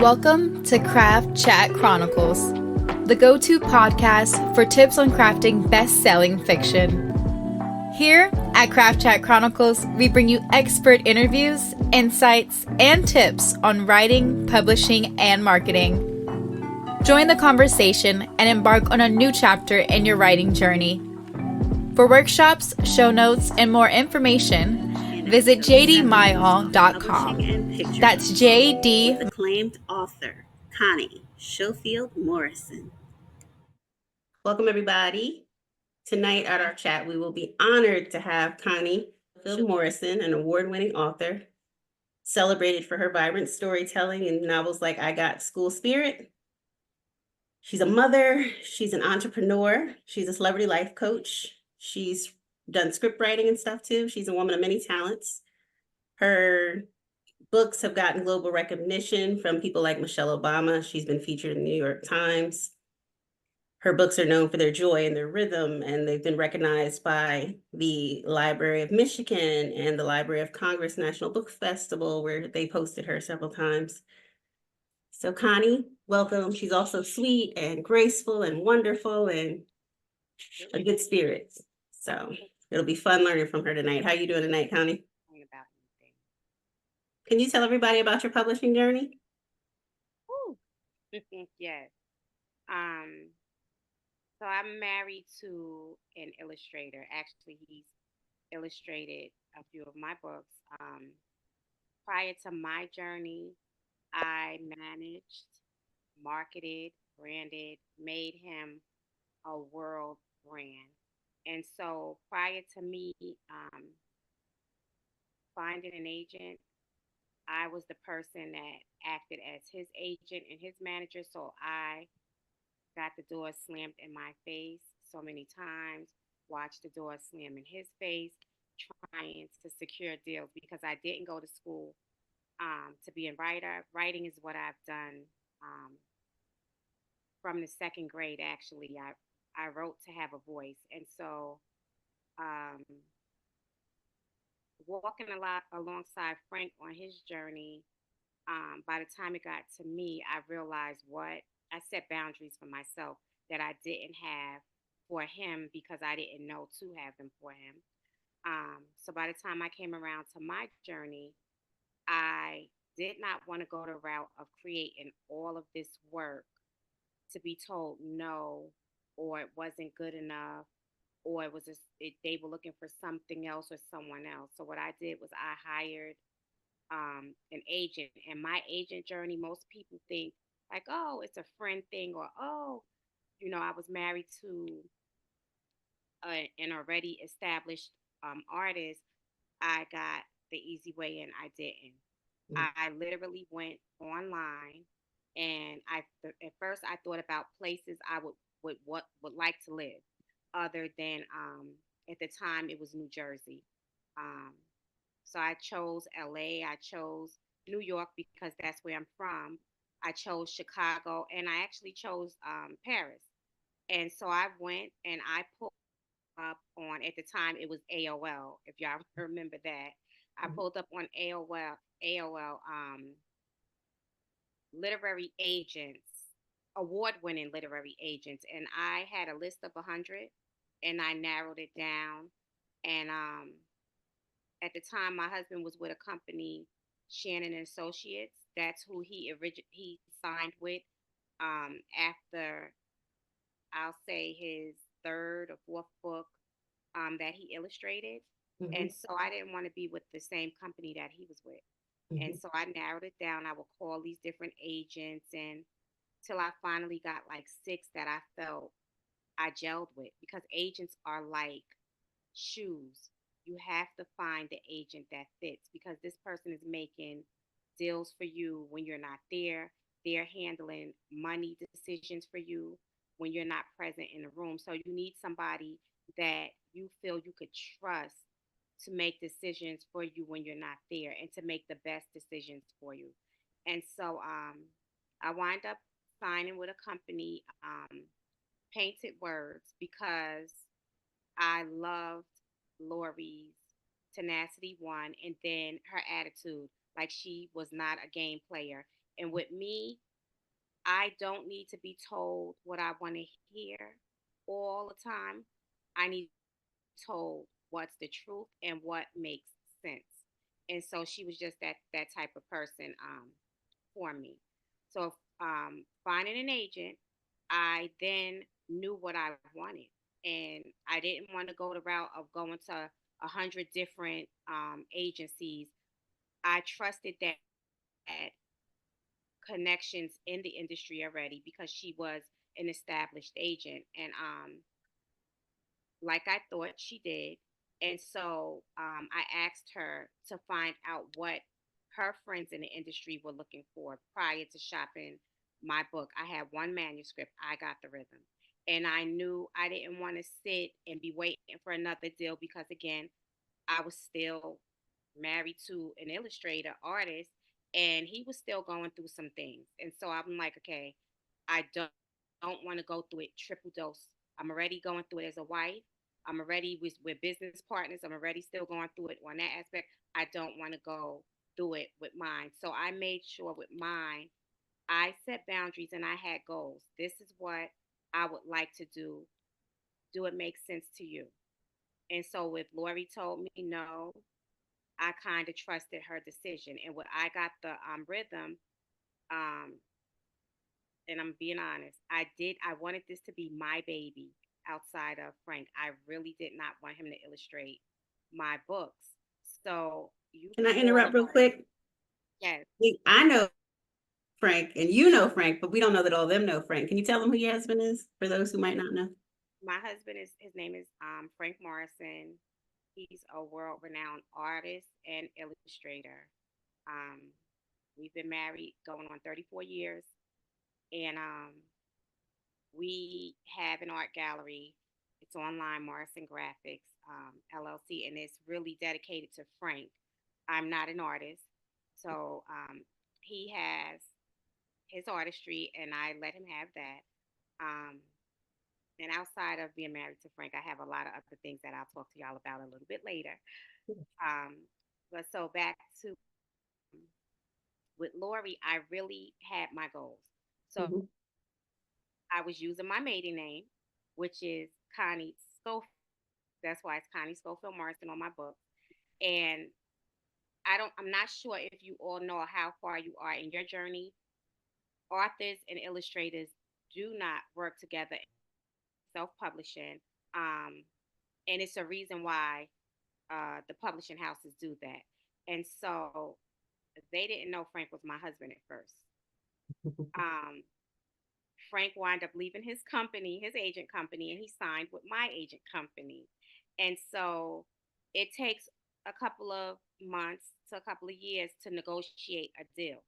Welcome to Craft Chat Chronicles, the go-to podcast for tips on crafting best-selling fiction. Here at Craft Chat Chronicles, we bring you expert interviews, insights, and tips on writing, publishing, and marketing. Join the conversation and embark on a new chapter in your writing journey. For workshops, show notes, and more information, visit J.D.Myall.com. That's J.D. With acclaimed author, Connie Schofield Morrison. Welcome, everybody. Tonight at our chat, we will be honored to have Connie Schofield Morrison, an award-winning author, celebrated for her vibrant storytelling in novels like I Got School Spirit. She's a mother, she's an entrepreneur, she's a celebrity life coach, she's done script writing and stuff too. She's a woman of many talents. Her books have gotten global recognition from people like Michelle Obama. She's been featured in the New York Times. Her books are known for their joy and their rhythm, and they've been recognized by the Library of Michigan and the Library of Congress National Book Festival, where they posted her several times. So Connie, welcome. She's also sweet and graceful and wonderful and a good spirit. So it'll be fun learning from her tonight. How you doing tonight, Connie? Can you tell everybody about your publishing journey? Yes. So I'm married to an illustrator. Actually, he's illustrated a few of my books. Prior to my journey, I managed, marketed, branded, made him a world brand. And so prior to me finding an agent, I was the person that acted as his agent and his manager. So I got the door slammed in my face so many times, watched the door slam in his face, trying to secure deals because I didn't go to school to be a writer. Writing is what I've done from the second grade, actually. I wrote to have a voice. And so um, walking a lot alongside Frank on his journey, by the time it got to me, I realized what I set boundaries for myself that I didn't have for him because I didn't know to have them for him. So by the time I came around to my journey, I did not want to go the route of creating all of this work to be told no, or it wasn't good enough, or they were looking for something else or someone else. So what I did was I hired an agent. And my agent journey, most people think like, oh, it's a friend thing, or oh, I was married to an already established artist. I got the easy way and I didn't. I literally went online and at first I thought about places I would like to live, other than at the time it was New Jersey. Um, so I chose LA, I chose New York because that's where I'm from. I chose Chicago, and I actually chose Paris. And so I went and I pulled up on, at the time it was AOL, if y'all remember that. I pulled up on AOL literary agents, award winning literary agents. And I had a list of 100 and I narrowed it down. And at the time, my husband was with a company, Shannon and Associates. That's who he signed with after, I'll say, his third or fourth book that he illustrated. And so I didn't want to be with the same company that he was with. And so I narrowed it down. I would call these different agents and till I finally got like six that I felt I gelled with, because agents are like shoes. You have to find the agent that fits, because this person is making deals for you when you're not there. They're handling money decisions for you when you're not present in the room. So you need somebody that you feel you could trust to make decisions for you when you're not there and to make the best decisions for you. And so I wind up signing with a company, Painted Words, because I loved Lori's tenacity, one, and then her attitude. Like, she was not a game player. And with me, I don't need to be told what I want to hear all the time. I need told what's the truth and what makes sense. And so she was just that type of person for me. So finding an agent, I then knew what I wanted, and I didn't want to go the route of going to 100 different agencies. I trusted that connections in the industry already because she was an established agent, and like I thought she did. And so I asked her to find out what her friends in the industry were looking for prior to shopping my book. I had one manuscript, I got the rhythm. And I knew I didn't want to sit and be waiting for another deal because, again, I was still married to an illustrator artist and he was still going through some things. And so I'm like, okay, I don't want to go through it triple dose. I'm already going through it as a wife. I'm already with business partners. I'm already still going through it on that aspect. I don't want to go through it with mine. So I made sure with mine, I set boundaries and I had goals. This is what I would like to do. Do it make sense to you? And so if Lori told me no, I kind of trusted her decision. And when I got the rhythm, um, and I'm being honest, I wanted this to be my baby outside of Frank. I really did not want him to illustrate my books. So you Can I call interrupt real about, quick? yes, I know Frank and you know Frank, but we don't know that all of them know Frank. Can you tell them who your husband is for those who might not know? my husband is his name is Frank Morrison. He's a world renowned artist and illustrator. Um, we've been married going on 34 years, and we have an art gallery. It's online, Morrison Graphics LLC, and it's really dedicated to Frank. I'm not an artist, so he has his artistry, and I let him have that. Um, and outside of being married to Frank, I have a lot of other things that I'll talk to y'all about a little bit later. Um, but so back to with Lori, I really had my goals. So Mhm. I was using my maiden name, which is Connie Schofield. That's why it's Connie Schofield Morrison on my book. And I'm not sure if you all know how far you are in your journey. Authors and illustrators do not work together in self-publishing. Um, and it's a reason why the publishing houses do that. And so they didn't know Frank was my husband at first. Um, Frank wound up leaving his company, his agent company, and he signed with my agent company. And so it takes a couple of months to a couple of years to negotiate a deal.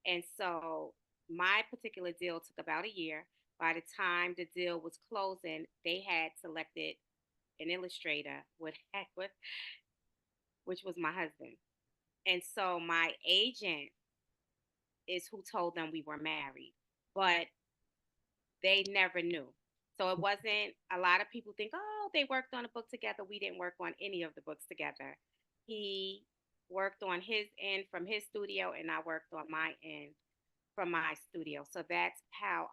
And so my particular deal took about a year. By the time the deal was closing, they had selected an illustrator which was my husband. And so my agent is who told them we were married. But they never knew. So it wasn't a lot of people think, oh, they worked on a book together. We didn't work on any of the books together. He worked on his end from his studio, and I worked on my end from my studio. So that's how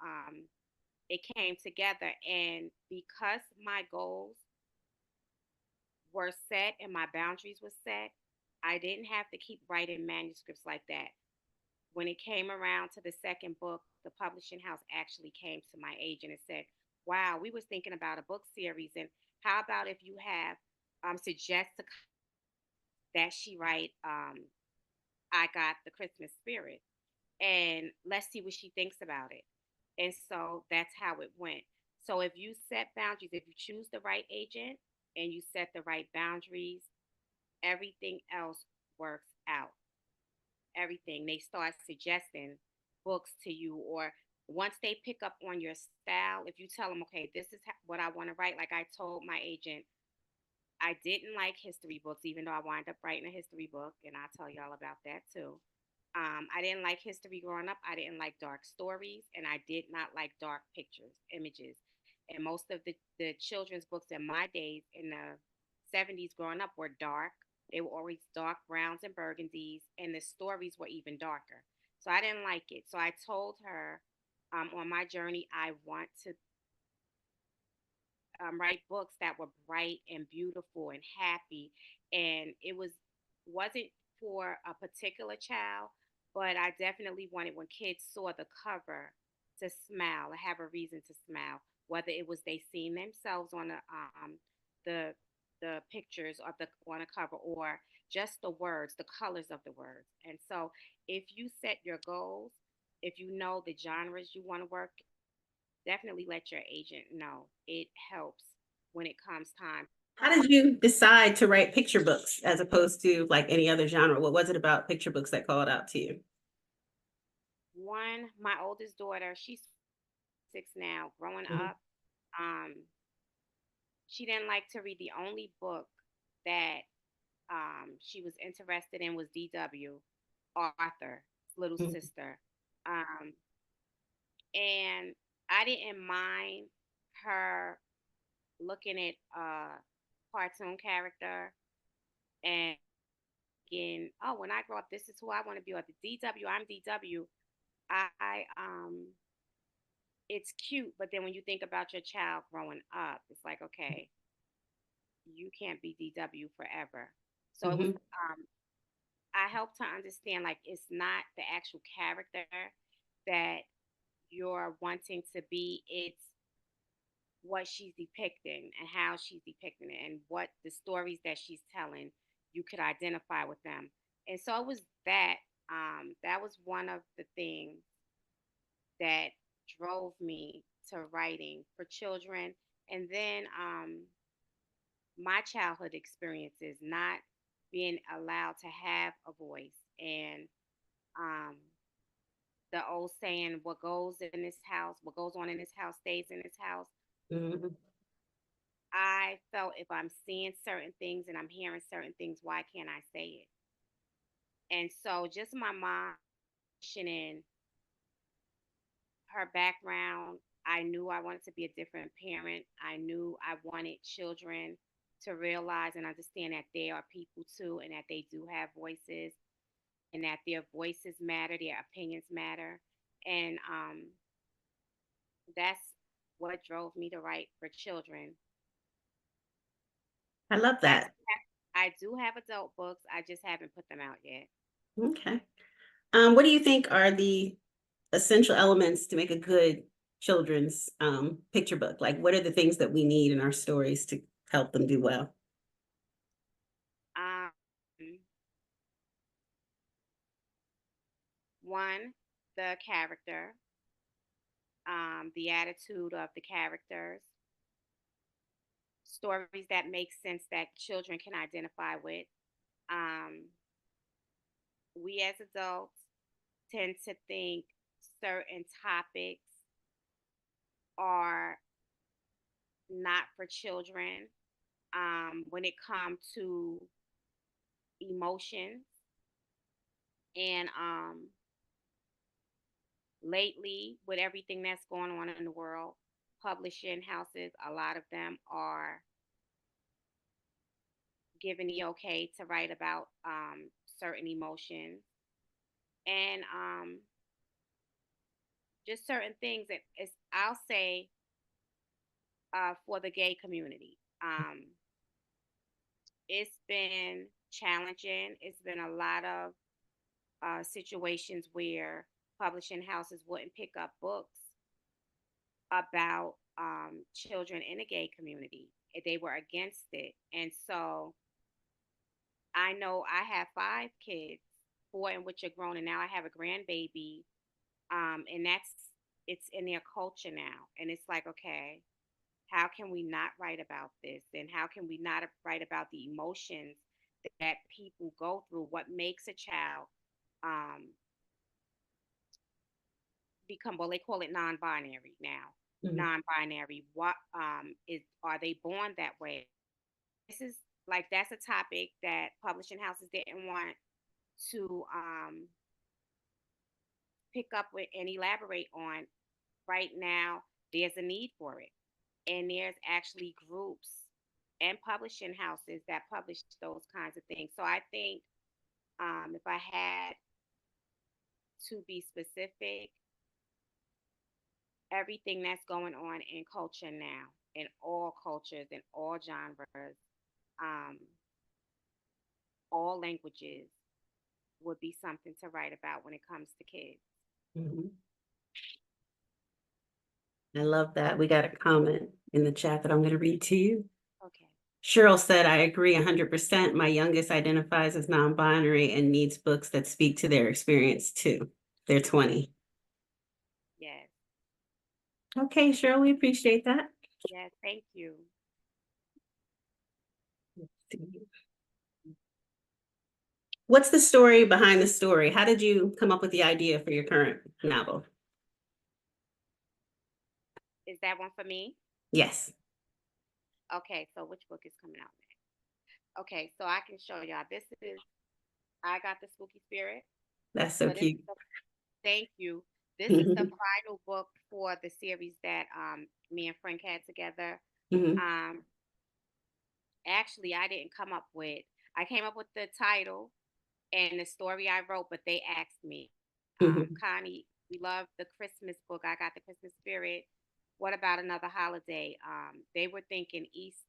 it came together. And because my goals were set and my boundaries were set, I didn't have to keep writing manuscripts like that. When it came around to the second book, the publishing house actually came to my agent and said, "Wow, we was thinking about a book series, and how about if you have suggest that she write I Got the Christmas Spirit, and let's see what she thinks about it." And so that's how it went. So if you set boundaries, if you choose the right agent and you set the right boundaries, everything else works out. Everything. They start suggesting books to you, or once they pick up on your style, if you tell them, okay, this is what I want to write. Like I told my agent, I didn't like history books, even though I wound up writing a history book, and I'll tell y'all about that too. I didn't like history growing up. I didn't like dark stories, and I did not like dark pictures, images. And most of the children's books in my days in the 70s growing up were dark. They were always dark browns and burgundies, and the stories were even darker. So I didn't like it. So I told her, on my journey, I want to write books that were bright and beautiful and happy. And wasn't for a particular child, but I definitely wanted when kids saw the cover to smile, or have a reason to smile, whether it was they seeing themselves on the the pictures of the on a cover, or just the words, the colors of the words. And so if you set your goals, if you know the genres you want to work, definitely let your agent know. It helps when it comes time. How did you decide to write picture books as opposed to like any other genre? What was it about picture books that called out to you? One, my oldest daughter, she's 6 now, growing Mhm. up, um, she didn't like to read. The only book that she was interested in was D.W. Arthur's little Mhm. sister. Um, and I didn't mind her looking at a cartoon character and thinking, oh, when I grow up, this is who I want to be. Or the DW, I'm DW. It's cute, but then when you think about your child growing up, it's like, okay, you can't be DW forever. So it was, Mhm. I helped her understand, like, it's not the actual character that you're wanting to be, it's what she's depicting and how she's depicting it, and what the stories that she's telling, you could identify with them. And so it was that was one of the things that drove me to writing for children. And then my childhood experiences, not being allowed to have a voice, and um, the old saying, what goes on in this house stays in this house. Mhm. I felt if I'm seeing certain things and I'm hearing certain things, why can't I say it? And so just my mom mentioning her background, I knew I wanted to be a different parent. I knew I wanted children to realize and understand that they are people too, and that they do have voices, and that their voices matter, their opinions matter. And that's what drove me to write for children. I love I that. I do have adult books. I just haven't put them out yet. Okay. What do you think are the essential elements to make a good children's picture book? Like, what are the things that we need in our stories to help them do well? Um, One, the character, the attitude of the characters, stories that make sense that children can identify with. Um, we as adults tend to think certain topics are not for children, when it comes to emotions. And lately, with everything that's going on in the world, publishing houses, a lot of them are given the okay to write about certain emotions, and just certain things that is, I'll say, for the gay community. It's been challenging. It's been a lot of situations where publishing houses wouldn't pick up books about children in the gay community. They were against it. And so I know I have 5 kids, 4 in which are grown, and now I have a grandbaby. And it's in their culture now. And it's like, okay, how can we not write about this? And how can we not write about the emotions that people go through? What makes a child um, become, well, they call it non-binary now. Mhm. Non-binary. What is are they born that way? This is like that's a topic that publishing houses didn't want to pick up with and elaborate on. Right now, there's a need for it, and there's actually groups and publishing houses that publish those kinds of things. So I think if I had to be specific, everything that's going on in culture now, in all cultures, in all genres, um, all languages, would be something to write about when it comes to kids. Mhm. I love that. We got a comment in the chat that I'm going to read to you. Okay. Cheryl said, I agree 100%. My youngest identifies as non-binary and needs books that speak to their experience too. They're 20. Yes. Okay, Cheryl, we appreciate that. Yes. Thank you. What's the story behind the story? How did you come up with the idea for your current novel? Is that one for me? Yes, Okay. So which book is coming out next? Okay. So I can show y'all. This is I Got the Spooky Spirit. that's so So this cute. is the, thank you. This is the final book for the series that me and Frank had together. Mhm, Um, actually, I didn't come up with. I came up with the title and the story I wrote, but they asked me, mhm, Connie, we love the Christmas book. I Got the Christmas Spirit. What about another holiday? They were thinking East,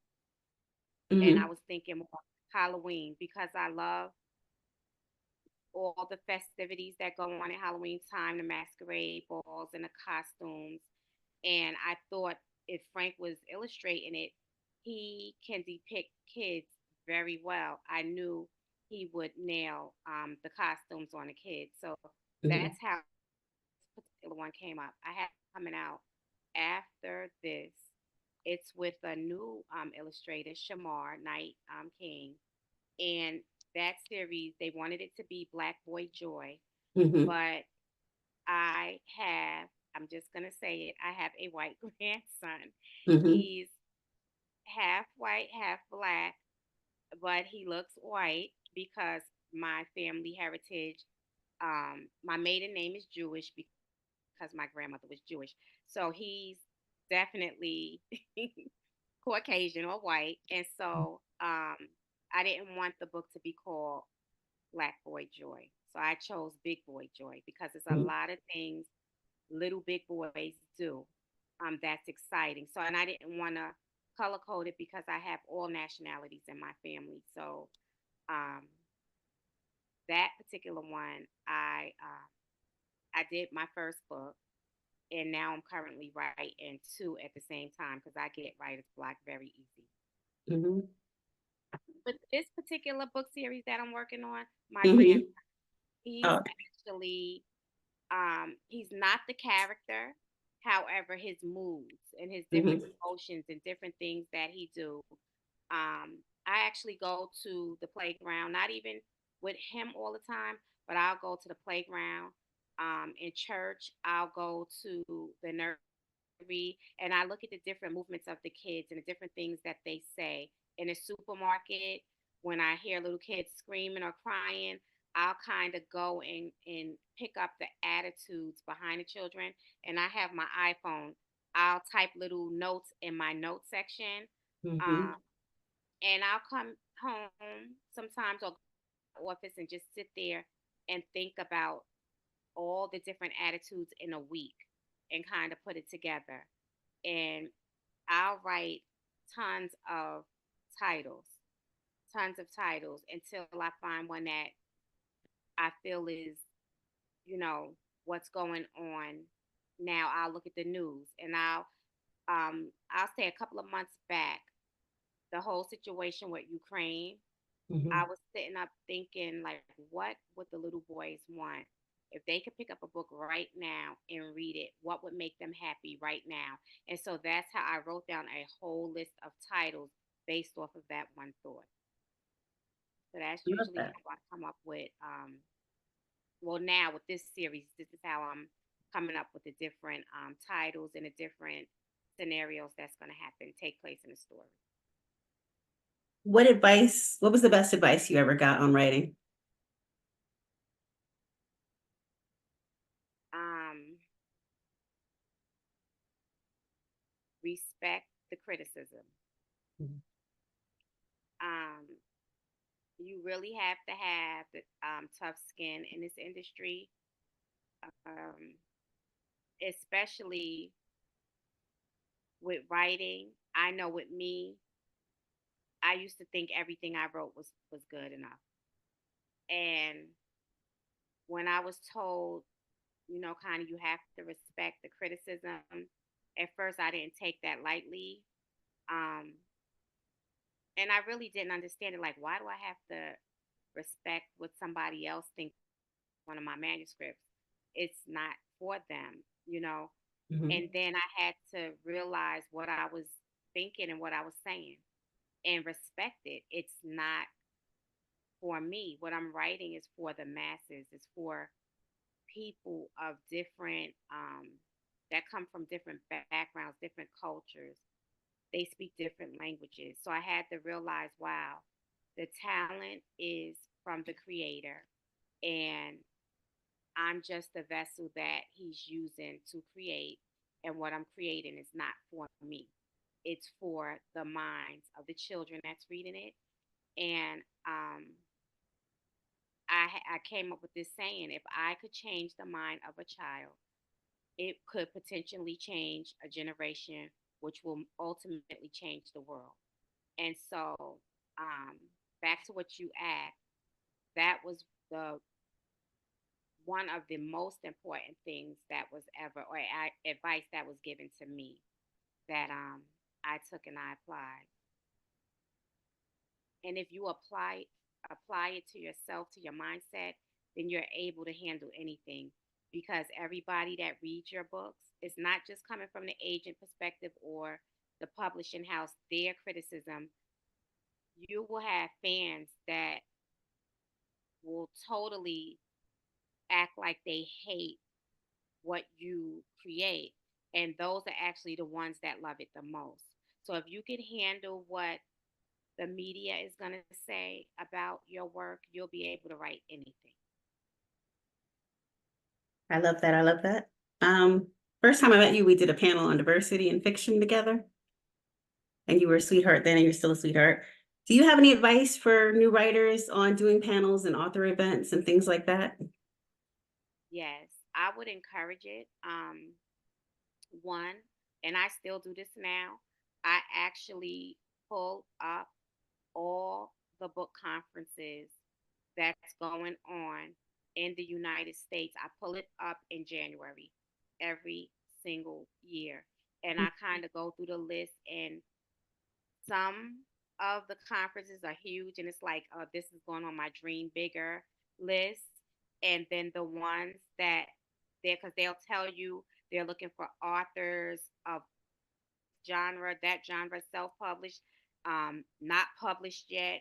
and I mhm, was thinking more Halloween because I love all the festivities that go on at Halloween time, the masquerade balls and the costumes. And I thought if Frank was illustrating it, he can depict kids very well. I knew he would nail the costumes on the kids. So mhm, that's how this particular one came up. I had coming out after this. It's with a new illustrator, Shamar Knight King, and that series they wanted it to be Black Boy Joy, mhm, but I have I'm just gonna say it. I have a white grandson. mhm, He's half white, half black, but he looks white because my family heritage. My maiden name is Jewish because my grandmother was Jewish, so he's definitely Caucasian or white, and so I didn't want the book to be called Black Boy Joy. So I chose Big Boy Joy because there's a mhm, lot of things little big boys do that's exciting. So, and I didn't want to color code it because I have all nationalities in my family. So, um, that particular one, I did my first book, and now I'm currently writing two at the same time because I get writer's block very easy. mhm, But this particular book series that I'm working on, my grandson, mhm. he's Oh, actually he's not the character. However, his moods and his different mhm, emotions and different things that he do. I actually go to the playground, not even with him all the time, but I'll go to the playground. In church, I'll go to the nursery and I look at the different movements of the kids and the different things that they say. In a supermarket, when I hear little kids screaming or crying, I'll kind of go and pick up the attitudes behind the children. And I have my iPhone. I'll type little notes in my note section. mhm, Um, and I'll come home sometimes or go to the office and just sit there and think about all the different attitudes in a week and kind of put it together. And I'll write tons of titles, tons of titles until I find one that I feel is, you know, what's going on now. I'll look at the news and I'll say a couple of months back, the whole situation with Ukraine, I mhm. was sitting up thinking like, what would the little boys want? If they could pick up a book right now and read it, what would make them happy right now? And so that's how I wrote down a whole list of titles based off of that one thought. So that's I love usually that. how I come up with well now with this series, this is how I'm coming up with the different titles and the different scenarios that's going to happen, take place in the story. What was the best advice you ever got on writing? Um, Respect the criticism. Mhm, Um, you really have to have the tough skin in this industry um, especially with writing. I know with me, I used to think everything I wrote was good enough. And when I was told, kind of you have to respect the criticism, at first I didn't take that lightly. Um, and I really didn't understand it. Like, why do I have to respect what somebody else thinks one of my manuscripts? It's not for them. Mhm. And then I had to realize what I was thinking and what I was saying and respect it. It's not for me. What I'm writing is for the masses. It's for people of different that come from different backgrounds, different cultures. They speak different languages. So I had to realize, wow, the talent is from the creator, and I'm just the vessel that he's using to create. And what I'm creating is not for me. It's for the minds of the children that's reading it. And I came up with this saying: if I could change the mind of a child, it could potentially change a generation, which will ultimately change the world. And so, um, back to what you asked, that was the one of the most important things that was ever, or advice that was given to me, that I took and I applied. And if you apply it to yourself, to your mindset, then you're able to handle anything, because everybody that reads your books is not just coming from the agent perspective or the publishing house, their criticism. You will have fans that will totally act like they hate what you create. And those are actually the ones that love it the most. So if you can handle what the media is going to say about your work, you'll be able to write anything. I love that. I love that. Um, First time I met you, we did a panel on diversity and fiction together, and you were a sweetheart then, and you're still a sweetheart. Do you have any advice for new writers on doing panels and author events and things like that? Yes, I would encourage it. One, and I still do this now, I actually pull up all the book conferences that's going on in the United States. I pull it up in January every single year. And I kind of go through the list, and some of the conferences are huge, and it's like, this is going on my dream bigger list. And then the ones that because they'll tell you they're looking for authors of genre, that genre, self published, not published yet,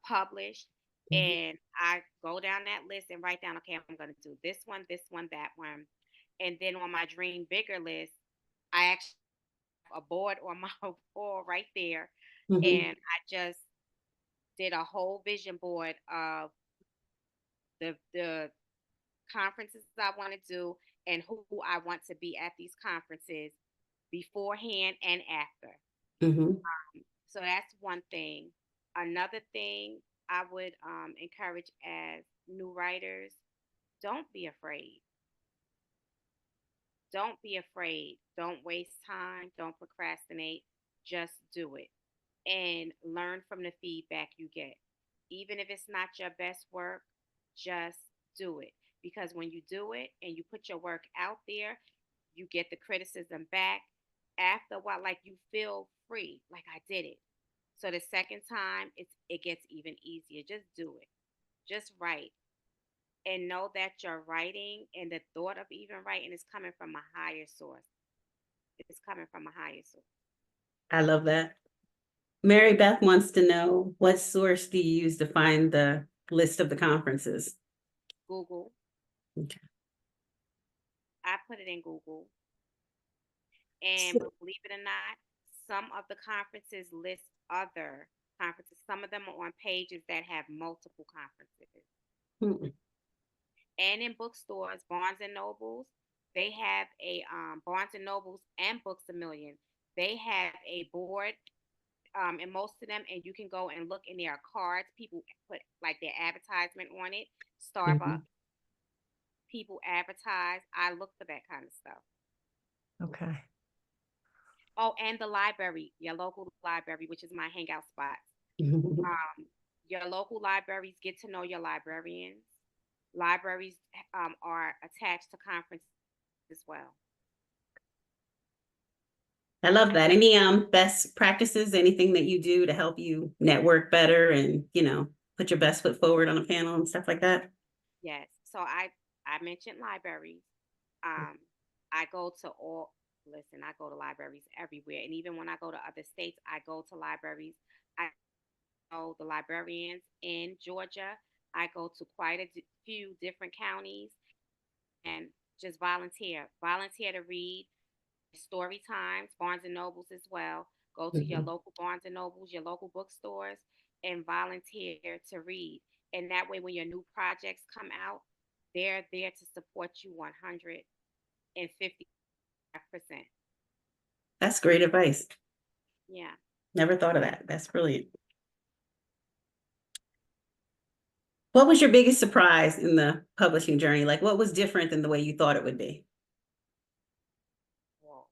published. Mhm. And I go down that list and write down, okay, I'm going to do this one, that one. And then on my dream bigger list, I actually have a board on my wall right there. Mhm. And I just did a whole vision board of the conferences I want to do and who I want to be at these conferences beforehand and after. Mhm. So that's one thing. Another thing I would encourage as new writers: don't be afraid. Don't be afraid. Don't waste time. Don't procrastinate. Just do it and learn from the feedback you get. Even if it's not your best work, just do it. Because when you do it and you put your work out there, you get the criticism back. After a while, like, you feel free, like, I did it. So the second time, it gets even easier. Just do it. Just write, and know that your writing and the thought of even writing is coming from a higher source. It's coming from a higher source. I love that. Mary Beth wants to know, what source do you use to find the list of the conferences? Google. Okay. I put it in Google. And So- believe it or not, some of the conferences list other conferences. Some of them are on pages that have multiple conferences. Hmm. And in bookstores, Barnes and Nobles, they have a Barnes and Nobles and Books a Million. They have a board in most of them, and you can go and look, and there are cards. People put like their advertisement on it. Starbucks, Mhm. people advertise. I look for that kind of stuff. Okay. Oh, and the library, your local library, which is my hangout spot. Your local libraries, get to know your librarians. Libraries are attached to conferences as well. I love that. Any best practices, anything that you do to help you network better and, put your best foot forward on a panel and stuff like that? Yes. So I mentioned libraries. I go to all listen, I go to libraries everywhere. And even when I go to other states, I go to libraries. I know the librarians in Georgia. I go to quite a few different counties and just volunteer to read story times, Barnes and Nobles as well. Go to your Mhm. local Barnes and Nobles, your local bookstores, and volunteer to read. And that way, when your new projects come out, they're there to support you 150%. That's great advice. Yeah. Never thought of that. That's brilliant. What was your biggest surprise in the publishing journey? Like, what was different than the way you thought it would be? Well,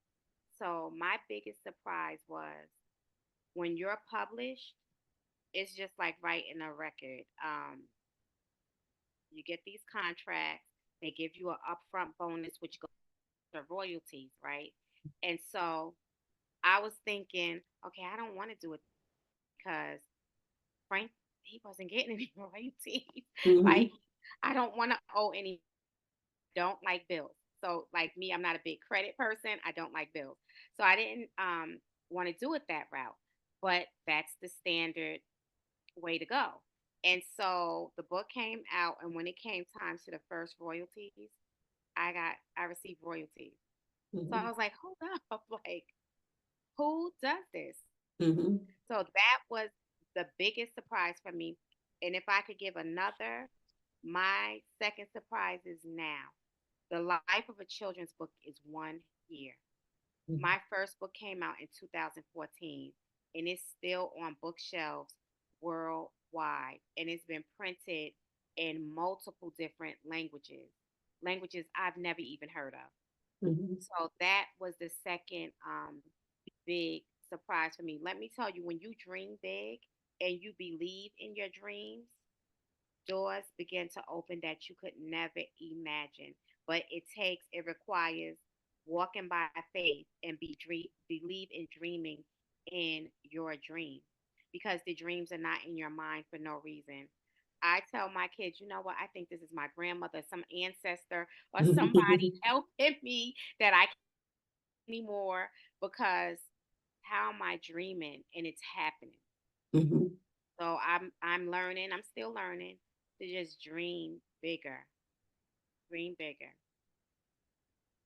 so my biggest surprise was when you're published, it's just like writing a record. You get these contracts, they give you an upfront bonus, which goes to royalties, right? And so I was thinking, okay, I don't want to do it because Frank, he wasn't getting any royalties. Like, Mhm. I don't want to owe any, don't like bills. So, like me, I'm not a big credit person. I don't like bills. So I didn't want to do it that route. But that's the standard way to go. And so the book came out, and when it came time to the first royalties, I received royalties. So I Mhm. was like, hold up, like who does this? Mhm. So that was the biggest surprise for me. And if I could give another, my second surprise is now. The life of a children's book is 1 year. Mhm. My first book came out in 2014 and it's still on bookshelves worldwide and it's been printed in multiple different languages I've never even heard of. Mhm. So that was the second big surprise for me. Let me tell you, when you dream big and you believe in your dreams, doors begin to open that you could never imagine. But it requires walking by faith and believe in dreaming in your dream because the dreams are not in your mind for no reason. I tell my kids, you know what? I think this is my grandmother, some ancestor, or somebody helping me that I can't anymore because how am I dreaming and it's happening? Mhm. So I'm learning. I'm still learning to just dream bigger, dream bigger.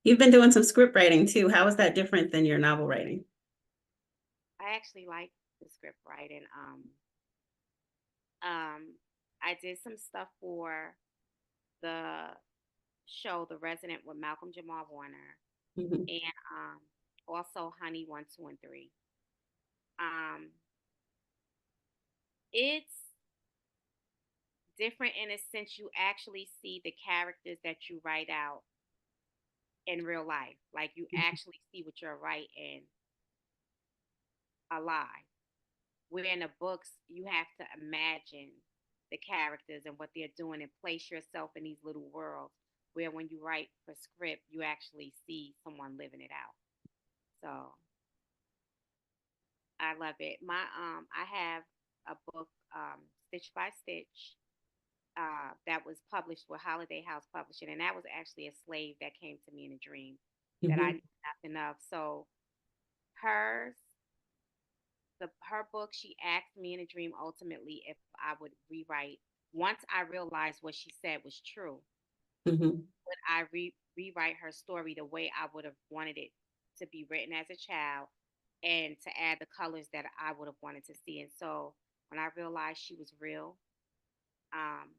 You've been doing some script writing too. How is that different than your novel writing? I actually like the script writing. Um, I did some stuff for the show The Resident with Malcolm Jamal Warner, Mhm. and also Honey 1, 2, and 3. Um, it's different in a sense. You actually see the characters that you write out in real life. Like you actually see what you're writing alive. Where in the books, you have to imagine the characters and what they're doing and place yourself in these little worlds. Where when you write for script, you actually see someone living it out. So I love it. I have a book, Stitch by Stitch, that was published with Holiday House Publishing, and that was actually a slave that came to me in a dream that I Mhm. knew nothing of. So hers her book, she asked me in a dream ultimately if I would rewrite. Once I realized what she said was true, Mhm. would I rewrite her story the way I would have wanted it to be written as a child and to add the colors that I would have wanted to see. And so when I realized she was real, um,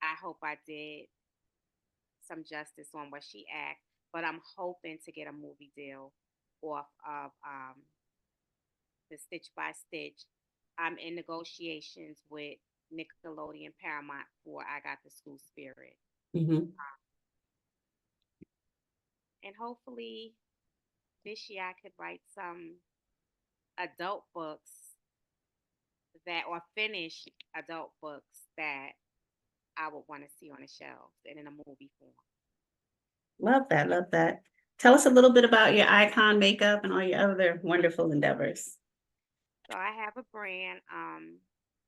I hope I did some justice on what she asked. But I'm hoping to get a movie deal off of the Stitch by Stitch. I'm in negotiations with Nickelodeon, Paramount for I Got the School Spirit. Hmm. And hopefully this year I could write some adult books that, or finish adult books that I would want to see on the shelves and in a movie form. Love that. Love that. Tell us a little bit about your icon makeup and all your other wonderful endeavors. So I have a brand,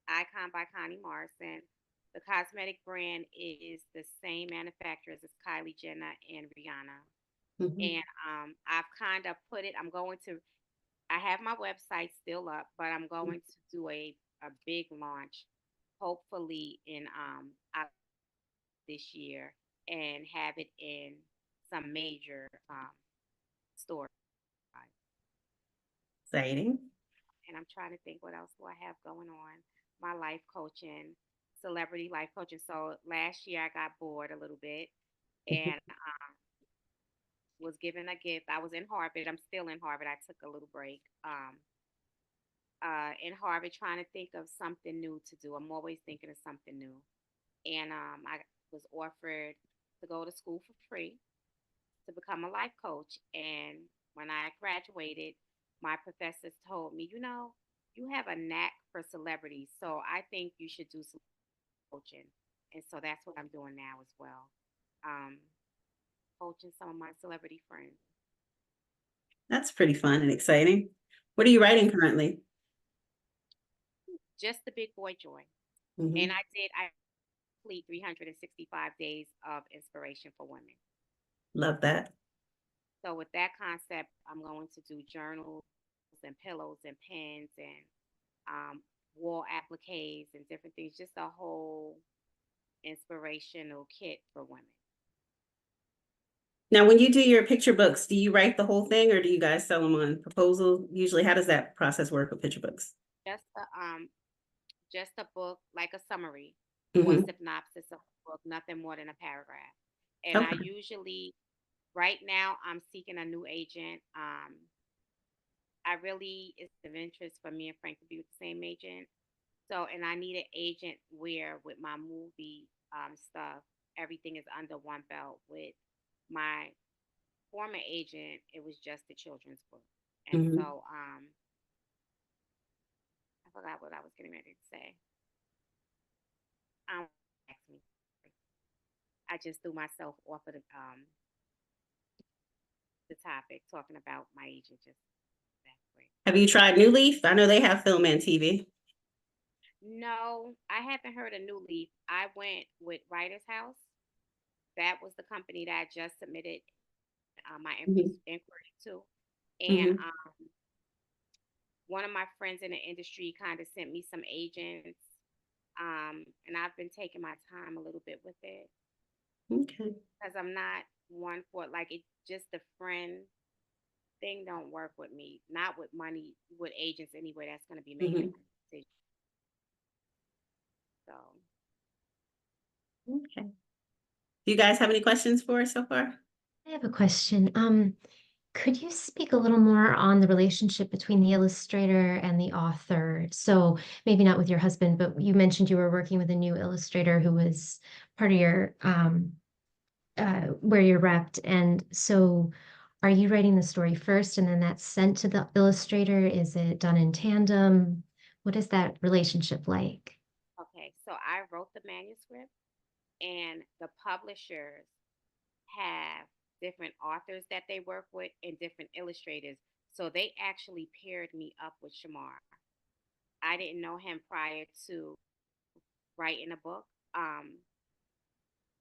Icon by Connie Morrison. The cosmetic brand is the same manufacturers as Kylie Jenner and Rihanna. Hmm. And I've kind of put it, I have my website still up, but I'm going to do a big launch, hopefully in this year, and have it in some major stores. Exciting. And I'm trying to think what else do I have going on. My life coaching, celebrity life coaching. So last year I got bored a little bit and was given a gift. I was in Harvard. I'm still in Harvard. I took a little break. In Harvard, trying to think of something new to do. I'm always thinking of something new. And I was offered to go to school for free to become a life coach. And when I graduated, my professors told me, you have a knack for celebrities. So I think you should do some coaching. And so that's what I'm doing now as well. Um, Coaching some of my celebrity friends. That's pretty fun and exciting. What are you writing currently? Just the big boy joy. And Hmm. I complete 365 days of inspiration for women. Love that. So with that concept, I'm going to do journals and pillows and pens and wall appliques and different things, just a whole inspirational kit for women. Now, when you do your picture books, do you write the whole thing or do you guys sell them on proposal? Usually, how does that process work with picture books? Just just a book, like a summary or a Hmm. synopsis of a book, nothing more than a paragraph. And I Okay. usually, right now, I'm seeking a new agent. I really, it's of interest for me and Frank to be with the same agent. So, and I need an agent where with my movie stuff, everything is under one belt. With my former agent, it was just the children's book. And Hmm. so, I forgot what I was getting ready to say. Ask me. I just threw myself off of the topic talking about my agent just that quick. Have you tried New Leaf? I know they have film and TV. No, I haven't heard of New Leaf. I went with Writer's House. That was the company that I just submitted my Hmm. inquiry to. And Hmm. one of my friends in the industry kind of sent me some agents. And I've been taking my time a little bit with it Okay. because I'm not one for like it just the friend thing don't work with me. Not with money, with agents anyway. That's going to be making Hmm. my decision. So Okay. Do you guys have any questions for us so far? I have a question. Could you speak a little more on the relationship between the illustrator and the author? So maybe not with your husband, but you mentioned you were working with a new illustrator who was part of your where you're repped. And so are you writing the story first and then that's sent to the illustrator? Is it done in tandem? What is that relationship like? okay, so I wrote the manuscript, and the publishers have different authors that they work with and different illustrators. So they actually paired me up with Shamar. I didn't know him prior to writing a book.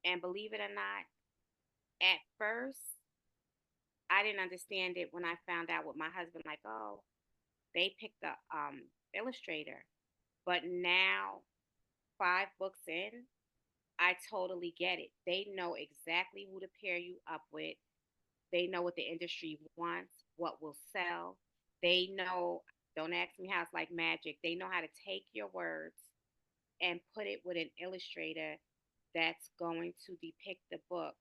And believe it or not, at first, I didn't understand it when I found out with my husband, like, oh, they picked the illustrator. But now, 5 books in, I totally get it. They know exactly who to pair you up with. They know what the industry wants, what will sell. They know, don't ask me how it's like magic. They know how to take your words and put it with an illustrator that's going to depict the book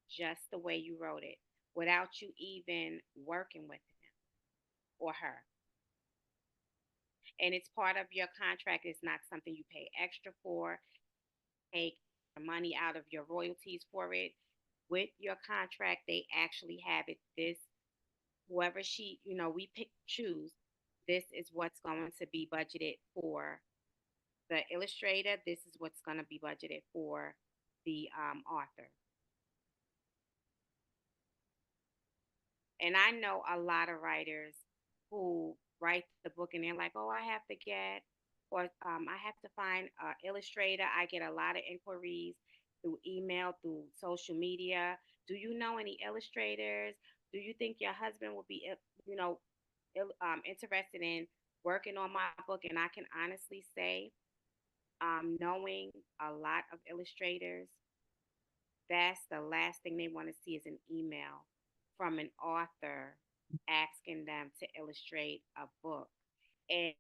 just the way you wrote it without you even working with him or her. and it's part of your contract. It's not something you pay extra for. Take money out of your royalties for it. With your contract, they actually have it. This whoever we pick choose. This is what's going to be budgeted for the illustrator. This is what's going to be budgeted for the author. And I know a lot of writers who write the book and they're like, oh, I have to get, or I have to find an illustrator. I get a lot of inquiries through email, through social media. Do you know any illustrators? Do you think your husband will be, interested in working on my book? And I can honestly say, knowing a lot of illustrators, that's the last thing they want to see is an email from an author asking them to illustrate a book. And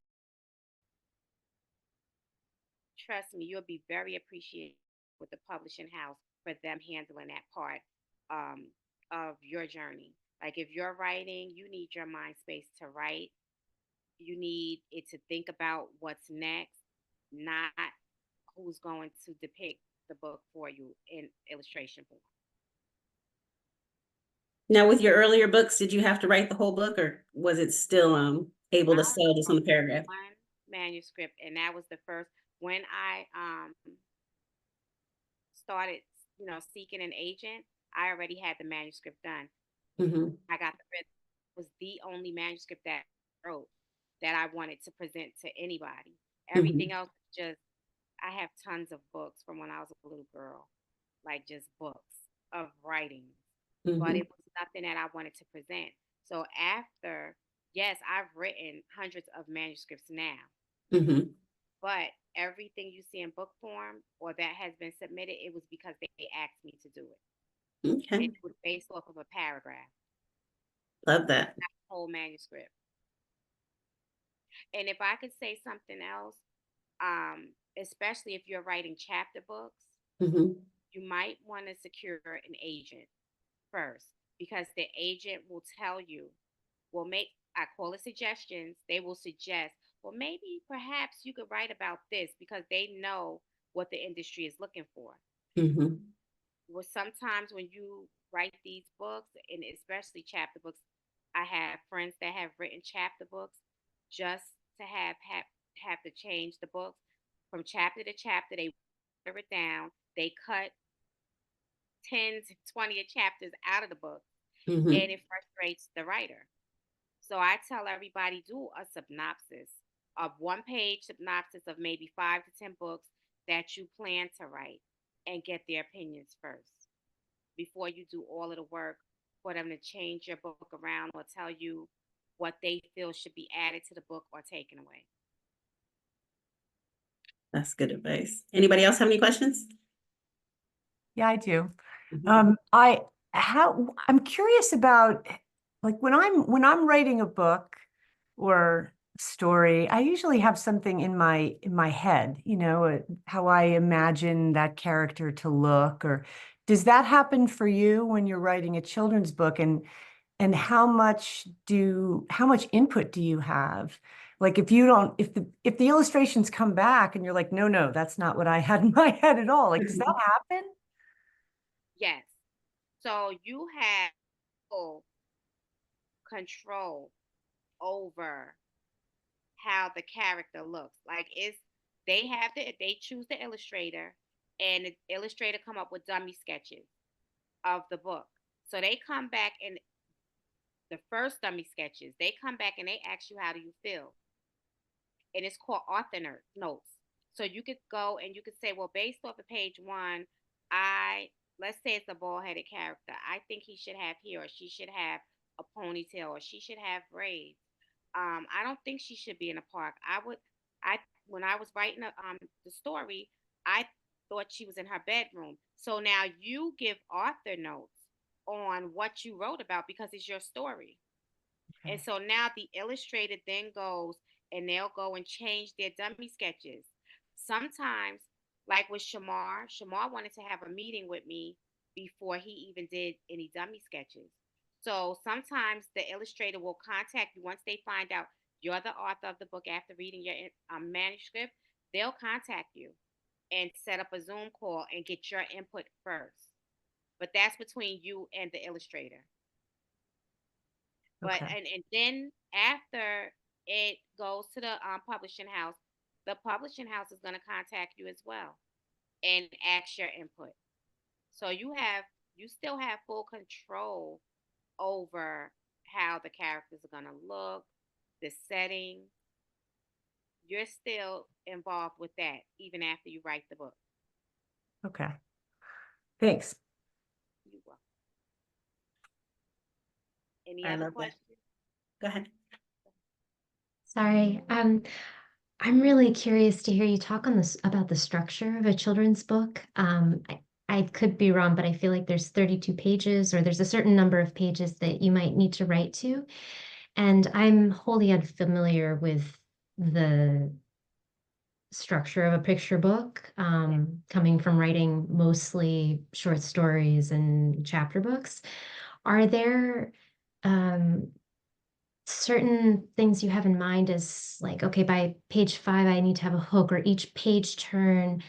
trust me, you'll be very appreciated with the publishing house for them handling that part um, of your journey. Like if you're writing, you need your mind space to write. You need it to think about what's next, not who's going to depict the book for you in illustration form. Now, with your earlier books, did you have to write the whole book, or was it still able to sell just on the paragraph? One manuscript, and that was the first. When I started, seeking an agent, I already had the manuscript done. Mm-hmm. I got it was the only manuscript that I wrote that I wanted to present to anybody. Everything else just I have tons of books from when I was a little girl, like just books of writing, but it was nothing that I wanted to present. So after, yes, I've written hundreds of manuscripts now, Mm-hmm. but everything you see in book form or that has been submitted, it was because they asked me to do it. Okay. It was based off of a paragraph, Love that. not a whole manuscript. And if I could say something else, especially if you're writing chapter books, Mm-hmm. you might want to secure an agent first because the agent will tell you, I call it suggestions. They will suggest, well, maybe perhaps you could write about this because they know what the industry is looking for. Mm-hmm. Well, sometimes when you write these books, and especially chapter books, I have friends that have written chapter books just to have to change the books from chapter to chapter. They water it down. They cut 10 to 20 chapters out of the book, Mm-hmm. and it frustrates the writer. So I tell everybody do a synopsis, a 1-page synopsis of maybe 5 to 10 books that you plan to write and get their opinions first before you do all of the work for them to change your book around or tell you what they feel should be added to the book or taken away. That's good advice. Anybody else have any questions? Yeah, I do. Mhm. I'm curious about, like, when I'm writing a book or story, I usually have something in my head, how I imagine that character to look. Or does that happen for you when you're writing a children's book? And how much input do you have? Like if the illustrations come back and you're like, no, that's not what I had in my head at all. Like, does that happen? Yes. So you have full control over how the character looks. Like they choose the illustrator and the illustrator come up with dummy sketches of the book. So they come back and the first dummy sketches, they come back and they ask you how do you feel? And it's called author notes. So you could go and you could say, well, based off of page 1, I let's say it's a bald headed character. I think he should have hair, or she should have a ponytail, or she should have braids. I don't think she should be in a park. I when I was writing the story, I thought she was in her bedroom. So now you give author notes on what you wrote about because it's your story. Okay. And so now the illustrator then goes and they'll go and change their dummy sketches. Sometimes, like with Shamar wanted to have a meeting with me before he even did any dummy sketches. So sometimes the illustrator will contact you once they find out You're the author of the book. After reading your manuscript, they'll contact you and set up a Zoom call and get your input first. But that's between you and the illustrator. But Okay. and then after it goes to the publishing house, the publishing house is going to contact you as well and ask your input. So you still have full control over how the characters are going to look, the setting. You're still involved with that even after you write the book. Okay. Thanks. You will. Any I other love that. questions? Go ahead. Sorry. I'm really curious to hear you talk on this about the structure of a children's book. I could be wrong, but I feel like there's 32 pages, or there's a certain number of pages that you might need to write to. And I'm wholly unfamiliar with the structure of a picture book, coming from writing mostly short stories and chapter books. Are there certain things you have in mind as like, okay, by page 5, I need to have a hook, or each page turn,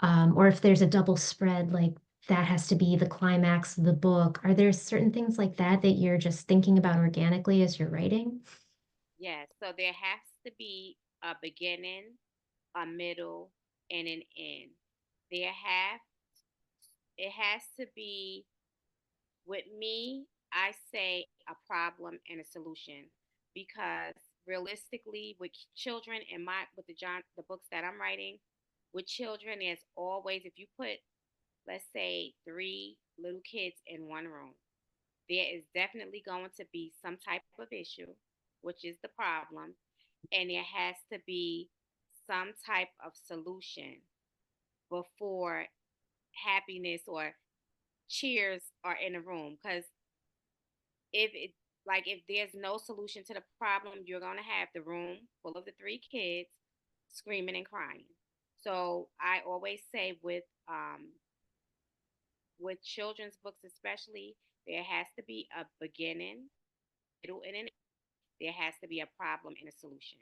or if there's a double spread, like that has to be the climax of the book. Are there certain things like that that you're just thinking about organically as you're writing? Yes. So there has to be a beginning, a middle, and an end. There have it has to be with me, I say a problem and a solution because realistically with children in my with the books that I'm writing, with children there's always if you put let's say 3 little kids in one room, there is definitely going to be some type of issue, which is the problem, and there has to be some type of solution before happiness or cheers are in the room. Because if it if there's no solution to the problem, you're going to have the room full of the 3 kids screaming and crying. So I always say with children's books especially, there has to be a beginning, middle, and an end. There has to be a problem and a solution.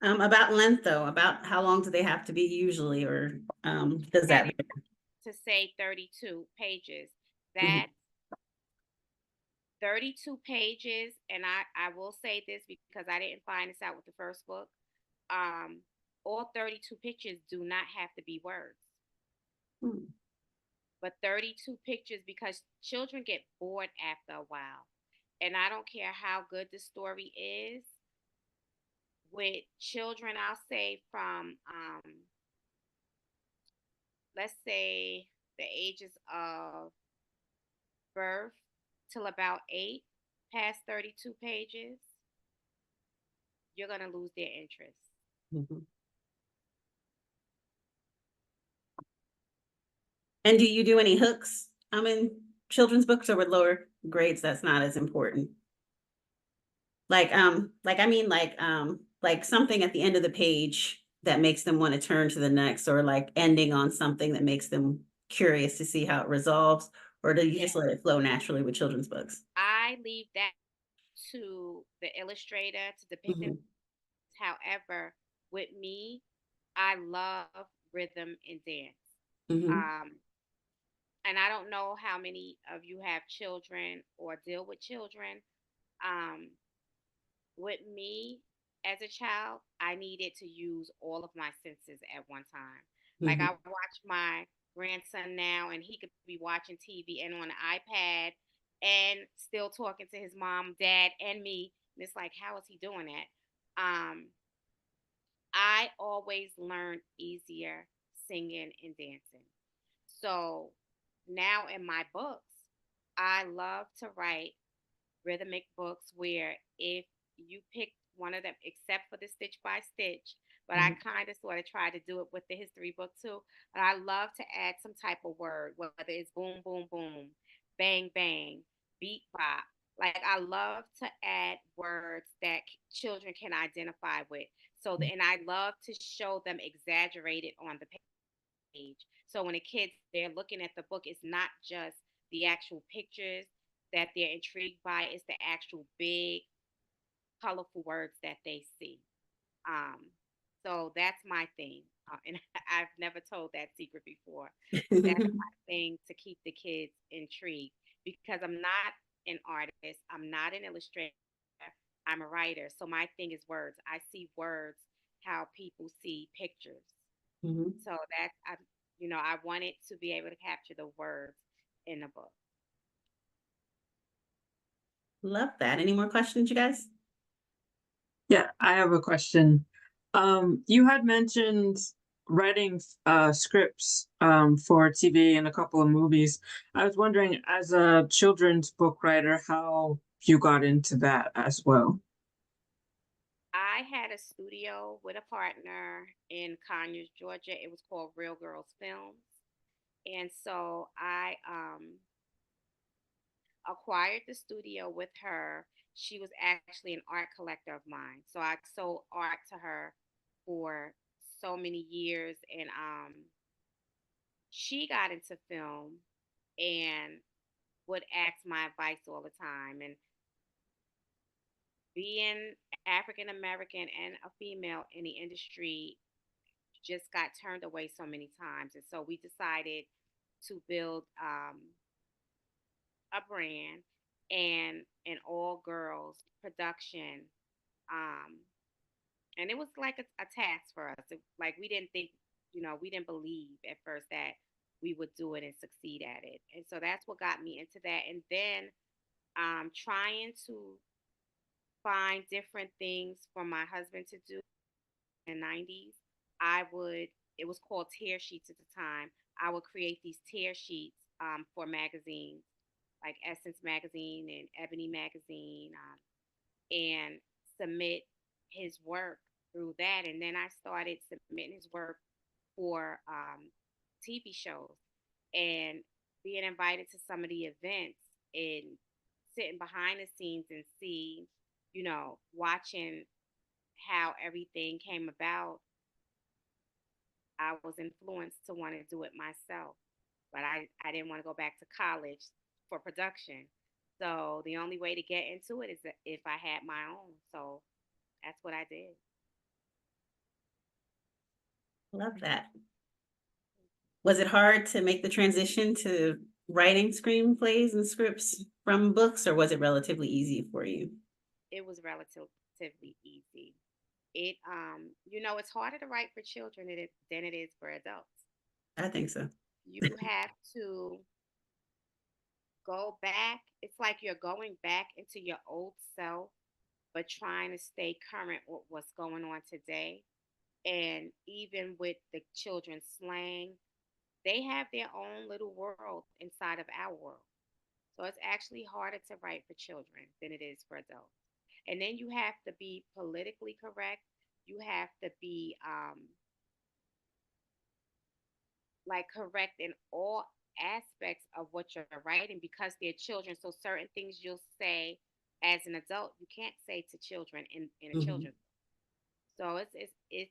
About length though, about how long do they have to be usually, or does that? To say 32 pages, Mhm. that 32 pages, and I will say this because I didn't find this out with the first book. Um, all 32 pictures do not have to be words, Hmm. but 32 pictures because children get bored after a while. And I don't care how good the story is. With children, I'll say from let's say the ages of birth till about 8, past 32 pages, you're going to lose their interest. Mhm. And do you do any hooks? In children's books, or with lower grades, that's not as important. Like something at the end of the page that makes them want to turn to the next, or like ending on something that makes them curious to see how it resolves, or do you just let it flow naturally with children's books? I leave that to the illustrator to depict them. Mhm. However, with me, I love rhythm and dance. Mhm. Um, and I don't know how many of you have children or deal with children. Um, with me as a child, I needed to use all of my senses at one time. Like I Mhm. watch my grandson now, and he could be watching TV and on the iPad and still talking to his mom, dad, and me. And it's like, how is he doing that? I always learn easier singing and dancing. So now in my books, I love to write rhythmic books where if you pick one of them, except for the Stitch by Stitch, but I Mhm. kind of sort of try to do it with the history book too. But I love to add some type of word, whether it's boom, boom, boom, bang, bang, beat, bop. Like I love to add words that children can identify with. So, and I love to show them exaggerated on the page. So when the kids they're looking at the book, it's not just the actual pictures that they're intrigued by is the actual big, colorful words that they see. Um, so that's my thing. And I've never told that secret before, but that's my thing to keep the kids intrigued because I'm not an artist, I'm not an illustrator, I'm a writer. So my thing is words. I see words how people see pictures. Mhm. So that's I wanted to be able to capture the words in the book. Love that. Any more questions, you guys? Yeah, I have a question. You had mentioned writing scripts for TV and a couple of movies. I was wondering, as a children's book writer, how you got into that as well. I had a studio with a partner in Conyers, Georgia. It was called Real Girls Films. And so I acquired the studio with her. She was actually an art collector of mine. So I sold art to her for so many years. And she got into film and would ask my advice all the time. And being African American and a female in the industry just got turned away so many times. And so we decided to build a brand and an all girls production. Um, and it was like a task for us. Like we didn't think, we didn't believe at first that we would do it and succeed at it. And so that's what got me into that. And then trying to find different things for my husband to do in the 90s. I would, it was called tear sheets at the time. I would create these tear sheets for magazines like Essence Magazine and Ebony Magazine, and submit his work through that. And then I started submitting his work for TV shows and being invited to some of the events and sitting behind the scenes and see, watching how everything came about. I was influenced to want to do it myself, but I didn't want to go back to college for production. So the only way to get into it is if I had my own. So that's what I did. Love that. Was it hard to make the transition to writing screenplays and scripts from books, or was it relatively easy for you? It was relatively easy. It's harder to write for children than it is for adults. I think so. You have to go back. It's like you're going back into your old self, but trying to stay current with what's going on today. And even with the children's slang, they have their own little world inside of our world. So it's actually harder to write for children than it is for adults. And then you have to be politically correct. You have to be like correct in all aspects of what you're writing because they're children. So certain things you'll say as an adult, you can't say to children in a Mhm. children's. So it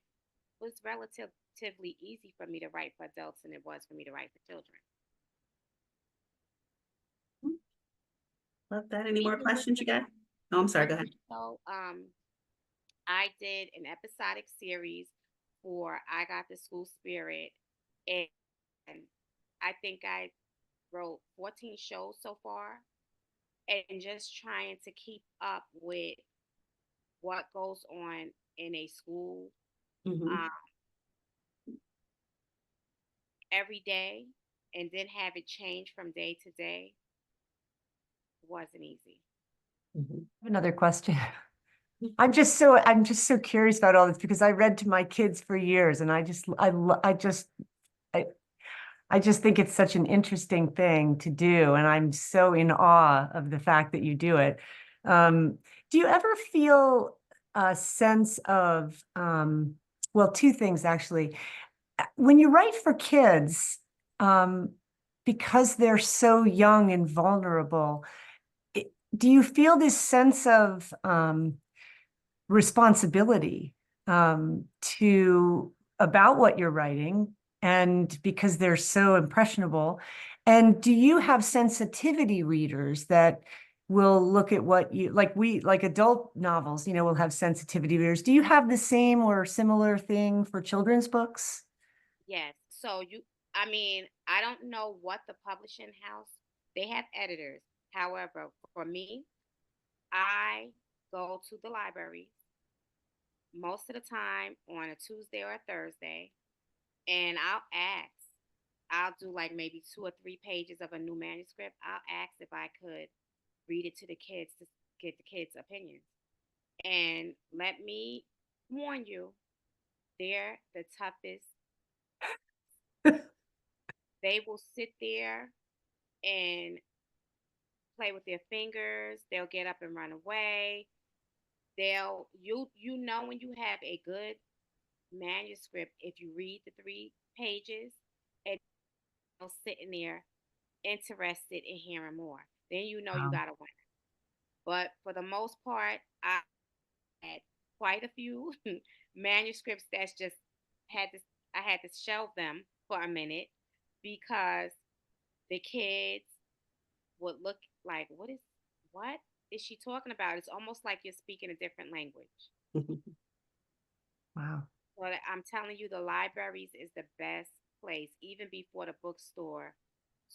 was relatively easy for me to write for adults than it was for me to write for children. Love that. Any more Even with questions you got? Oh, I'm sorry. with Go the ahead. show, I did an episodic series for I Got the School Spirit, and I think I wrote 14 shows so far, and just trying to keep up with what goes on in a school Mhm. um, every day, and then have it change from day to day wasn't easy. Mhm. Another question. I'm just so curious about all this because I read to my kids for years and I, I just think it's such an interesting thing to do, and I'm so in awe of the fact that you do it. Do you ever feel a sense of, well, two things actually. When you write for kids, um, because they're so young and vulnerable, do you feel this sense of responsibility to about what you're writing, and because they're so impressionable, And do you have sensitivity readers that will look at what you like adult novels, will have sensitivity readers? Do you have the same or similar thing for children's books? Yes. So I don't know what the publishing house, they have editors. However, for me, I go to the library most of the time on a Tuesday or a Thursday, and I'll do like maybe 2 or 3 pages of a new manuscript. I'll ask if I could read it to the kids to get the kids' opinions. And let me warn you, they're the toughest. They will sit there and play with their fingers. They'll get up and run away. You know when you have a good manuscript if you read the 3 pages and they're sitting there interested in hearing more. Then you know you Wow. got to win. But for the most part, I had quite a few manuscripts that's just had to I had to shelve them for a minute because the kids would look like, what is she talking about? It's almost like you're speaking a different language. Wow. But I'm telling you, the libraries is the best place, even before the bookstore,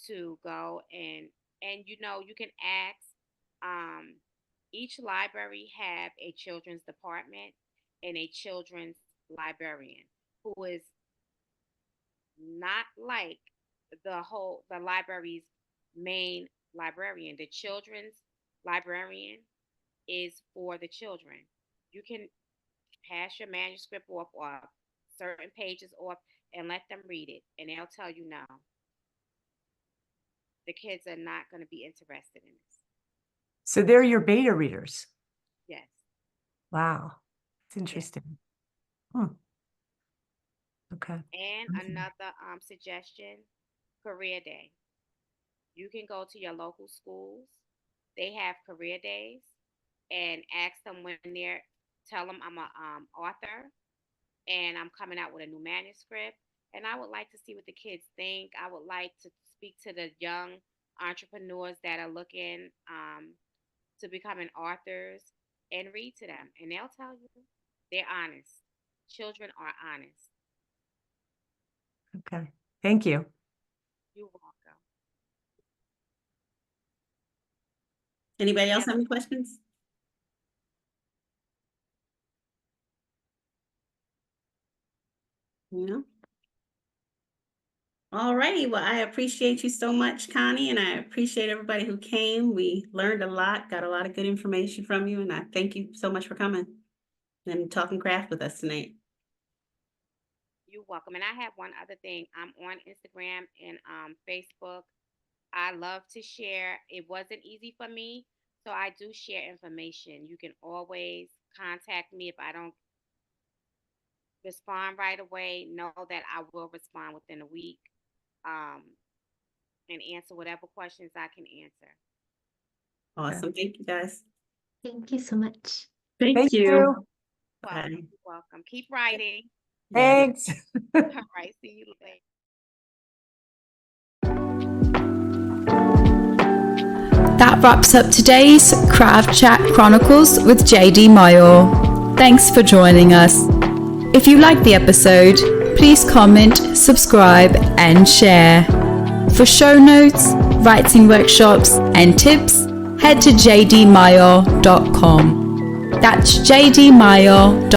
to go and you can ask. Um, each library have a children's department and a children's librarian who is not like the library's main librarian. The children's librarian is for the children. You can pass your manuscript off or certain pages off and let them read it, and they'll tell you no. The kids are not going to be interested in this. So they're your beta readers. Yes. Wow. It's interesting. Hmm. Okay. And another suggestion, career day. You can go to your local schools. They have career days and ask them when they're, tell them I'm a author and I'm coming out with a new manuscript. And I would like to see what the kids think. I would like to speak to the young entrepreneurs that are looking to becoming authors and read to them. And they'll tell you they're honest. Children are honest. Okay. Thank you. You're welcome. Anybody else have any questions? No? All righty. Well, I appreciate you so much, Connie, and I appreciate everybody who came. We learned a lot, got a lot of good information from you, and I thank you so much for coming and talking craft with us tonight. You're welcome. And I have one other thing. I'm on Instagram and Facebook. I love to share. It wasn't easy for me, so I do share information. You can always contact me if I don't respond right away. Know that I will respond within a week and answer whatever questions I can answer. Awesome. Thank you, guys. Thank you so much. Thank you. Welcome. Bye. You're welcome. Keep writing. Thanks. All right. See you later. That wraps up today's Craft Chat Chronicles with J.D.Myall. Thanks for joining us. If you liked the episode, please comment, subscribe, and share. For show notes, writing workshops, and tips, head to jdmyall.com. That's jdmyall.com.